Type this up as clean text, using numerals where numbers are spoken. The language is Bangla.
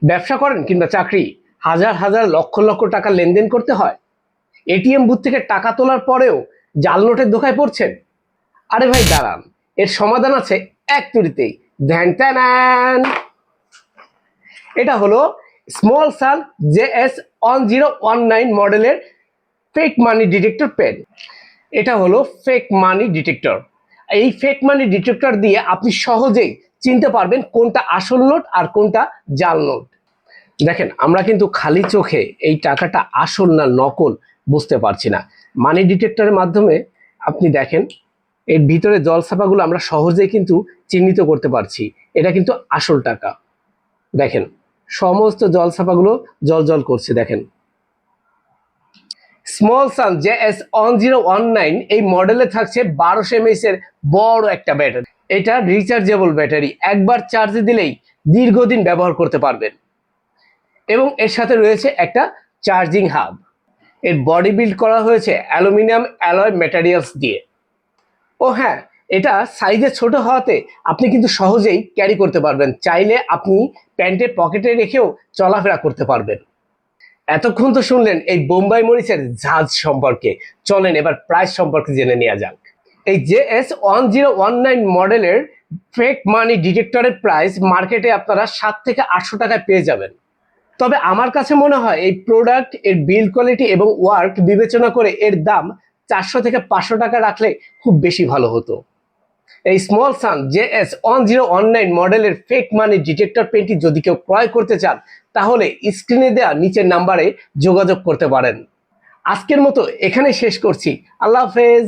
ব্যবসা করেন কিংবা চাকরি, হাজার হাজার লক্ষ লক্ষ টাকা লেনদেন করতে হয়। এটিএম বুথ থেকে টাকা তোলার পরেও জাল নোটের ধোকায় পড়ছেন। আরে ভাই দাঁড়ান, এর সমাধান আছে এক তুড়িতেই। ধ্যান ট্যান। এটা হলো স্মল সান JS1019 মডেলের ফেক মানি ডিটেক্টর পেন। এটা হলো ফেক মানি ডিটেক্টর। এই ফেক মানি ডিটেক্টর দিয়ে আপনি সহজেই চিনতে পারবেন কোনটা আসল নোট আর কোনটা জাল নোট। দেখেন, আমরা কিন্তু খালি চোখে এই টাকাটা আসল না নকল বুঝতে পারছি না। মানি ডিটেক্টরের মাধ্যমে আপনি দেখেন, এর ভিতরে জলছাপাগুলো আমরা সহজেই কিন্তু চিহ্নিত করতে পারছি এটা কিন্তু আসল টাকা। দেখেন, সমস্ত জলছাপাগুলো জল জল করছে। দেখেন, স্মল সান JS1019 এই মডেলে থাকছে 1200 mAh এর বড় একটা ব্যাটারি। এটা রিচার্জেবল ব্যাটারি, একবার চার্জে দিলেই দীর্ঘদিন ব্যবহার করতে পারবেন। এবং এর সাথে রয়েছে একটা চার্জিং হাব। এর বডি বিল্ড করা হয়েছে অ্যালুমিনিয়াম অ্যালয় ম্যাটেরিয়ালস দিয়ে। ও হ্যাঁ, এটা সাইজে ছোট হওয়াতে আপনি কিন্তু সহজেই ক্যারি করতে পারবেন। চাইলে আপনি প্যান্টের পকেটে রেখেও চলাফেরা করতে পারবেন। এতক্ষণ তো শুনলেন এই বোম্বাই মরিচের ঝাঁজ সম্পর্কে। চলেন এবার প্রাইস সম্পর্কে জেনে নেওয়া যাক। এই JS1019 মডেলের ফেক মানি ডিটেক্টরের প্রাইস মার্কেটে আপনারা 7 থেকে 800 টাকায় পেয়ে যাবেন। তবে আমার কাছে মনে হয় এই প্রোডাক্ট, এর বিল্ড কোয়ালিটি এবং ওয়ার্ক বিবেচনা করে এর দাম 400 থেকে 500 টাকা রাখলে খুব বেশি ভালো হতো। এই স্মল সান JS1019 মডেলের ফেক মানি ডিটেক্টর পেনটি যদি কেউ ক্রয় করতে চান, তাহলে স্ক্রিনে দেওয়া নিচের নাম্বারে যোগাযোগ করতে পারেন। আজকের মতো এখানে শেষ করছি। আল্লাহ হাফেজ।